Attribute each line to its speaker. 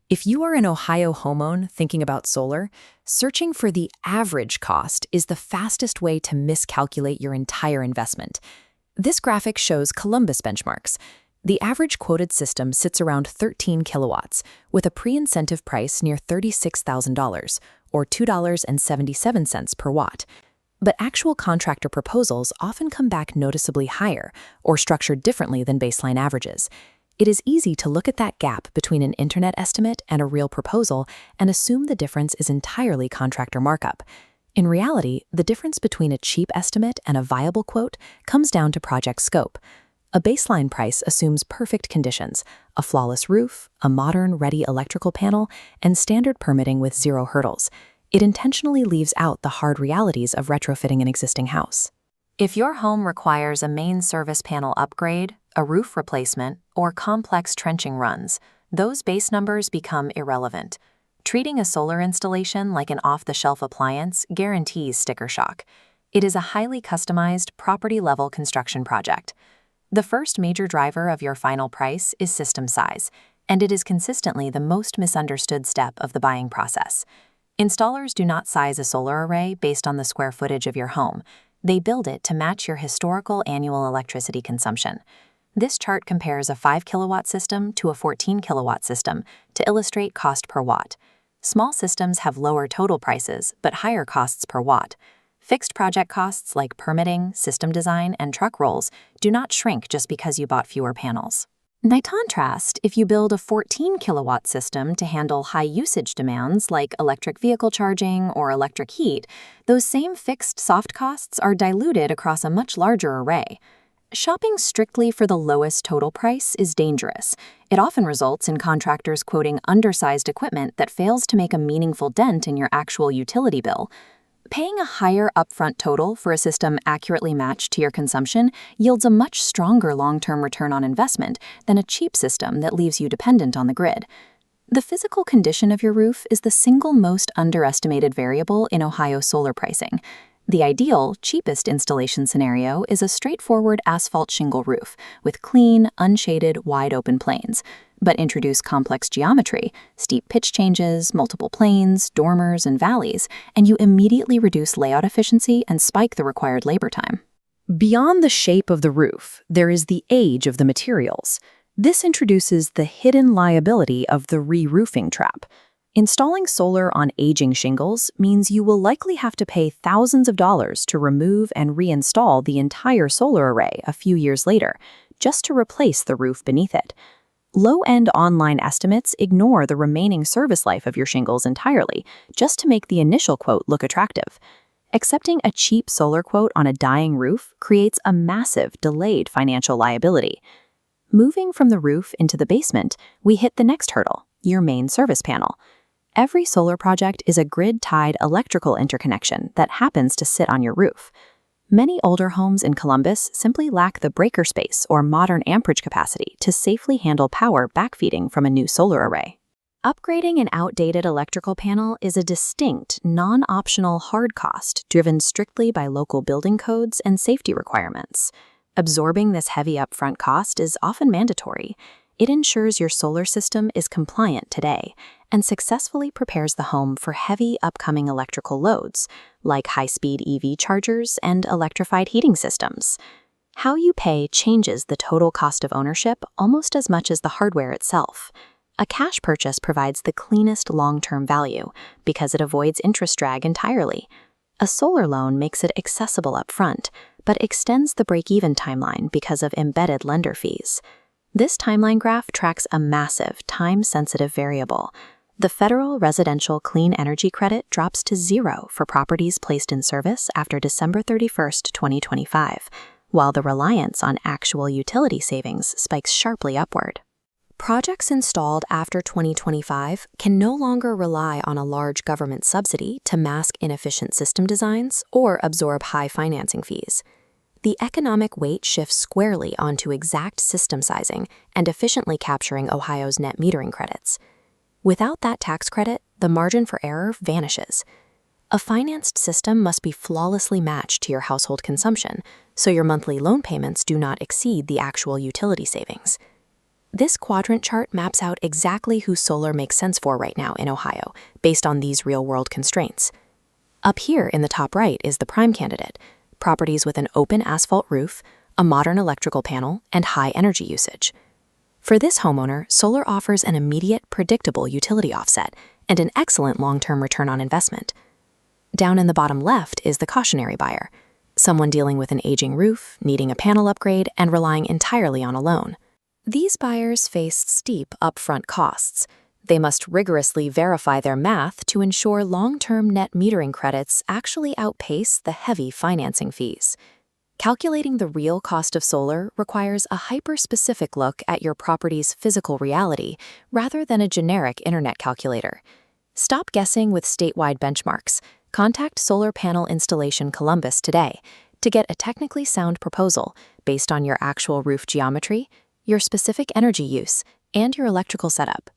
Speaker 1: If you are an Ohio homeowner thinking about solar, searching for the average cost is the fastest way to miscalculate your entire investment. This graphic shows Columbus benchmarks. The average quoted system sits around 13 kilowatts, with a pre-incentive price near $36,000, or $2.77 per watt. But actual contractor proposals often come back noticeably higher, or structured differently than baseline averages. It is easy to look at that gap between an internet estimate and a real proposal and assume the difference is entirely contractor markup. In reality, the difference between a cheap estimate and a viable quote comes down to project scope. A baseline price assumes perfect conditions: a flawless roof, a modern, ready electrical panel, and standard permitting with zero hurdles. It intentionally leaves out the hard realities of retrofitting an existing house. If your home requires a main service panel upgrade, a roof replacement, or complex trenching runs, those base numbers become irrelevant. Treating a solar installation like an off-the-shelf appliance guarantees sticker shock. It is a highly customized, property-level construction project. The first major driver of your final price is system size, and it is consistently the most misunderstood step of the buying process. Installers do not size a solar array based on the square footage of your home. They build it to match your historical annual electricity consumption. This chart compares a 5-kilowatt system to a 14-kilowatt system to illustrate cost per watt. Small systems have lower total prices, but higher costs per watt. Fixed project costs like permitting, system design, and truck rolls do not shrink just because you bought fewer panels. By contrast, if you build a 14-kilowatt system to handle high-usage demands like electric vehicle charging or electric heat, those same fixed soft costs are diluted across a much larger array. Shopping strictly for the lowest total price is dangerous. It often results in contractors quoting undersized equipment that fails to make a meaningful dent in your actual utility bill. Paying a higher upfront total for a system accurately matched to your consumption yields a much stronger long-term return on investment than a cheap system that leaves you dependent on the grid. The physical condition of your roof is the single most underestimated variable in Ohio solar pricing. The ideal, cheapest installation scenario is a straightforward asphalt shingle roof with clean, unshaded, wide-open planes. But introduce complex geometry, steep pitch changes, multiple planes, dormers, and valleys, and you immediately reduce layout efficiency and spike the required labor time. Beyond the shape of the roof, there is the age of the materials. This introduces the hidden liability of the re-roofing trap. Installing solar on aging shingles means you will likely have to pay thousands of dollars to remove and reinstall the entire solar array a few years later, just to replace the roof beneath it. Low-end online estimates ignore the remaining service life of your shingles entirely, just to make the initial quote look attractive. Accepting a cheap solar quote on a dying roof creates a massive, delayed financial liability. Moving from the roof into the basement, we hit the next hurdle, your main service panel. Every solar project is a grid-tied electrical interconnection that happens to sit on your roof. Many older homes in Columbus simply lack the breaker space or modern amperage capacity to safely handle power backfeeding from a new solar array. Upgrading an outdated electrical panel is a distinct, non-optional hard cost driven strictly by local building codes and safety requirements. Absorbing this heavy upfront cost is often mandatory. It ensures your solar system is compliant today and successfully prepares the home for heavy upcoming electrical loads, like high-speed EV chargers and electrified heating systems. How you pay changes the total cost of ownership almost as much as the hardware itself. A cash purchase provides the cleanest long-term value because it avoids interest drag entirely. A solar loan makes it accessible upfront, but extends the break-even timeline because of embedded lender fees. This timeline graph tracks a massive, time-sensitive variable. The federal residential clean energy credit drops to 0 for properties placed in service after December 31, 2025, while the reliance on actual utility savings spikes sharply upward. Projects installed after 2025 can no longer rely on a large government subsidy to mask inefficient system designs or absorb high financing fees. The economic weight shifts squarely onto exact system sizing and efficiently capturing Ohio's net metering credits. Without that tax credit, the margin for error vanishes. A financed system must be flawlessly matched to your household consumption, so your monthly loan payments do not exceed the actual utility savings. This quadrant chart maps out exactly who solar makes sense for right now in Ohio, based on these real-world constraints. Up here in the top right is the prime candidate: properties with an open asphalt roof, a modern electrical panel, and high energy usage. For this homeowner, solar offers an immediate, predictable utility offset and an excellent long-term return on investment. Down in the bottom left is the cautionary buyer, someone dealing with an aging roof, needing a panel upgrade, and relying entirely on a loan. These buyers face steep upfront costs. They must rigorously verify their math to ensure long-term net metering credits actually outpace the heavy financing fees. Calculating the real cost of solar requires a hyper-specific look at your property's physical reality rather than a generic internet calculator. Stop guessing with statewide benchmarks. Contact Solar Panel Installation Columbus today to get a technically sound proposal based on your actual roof geometry, your specific energy use, and your electrical setup.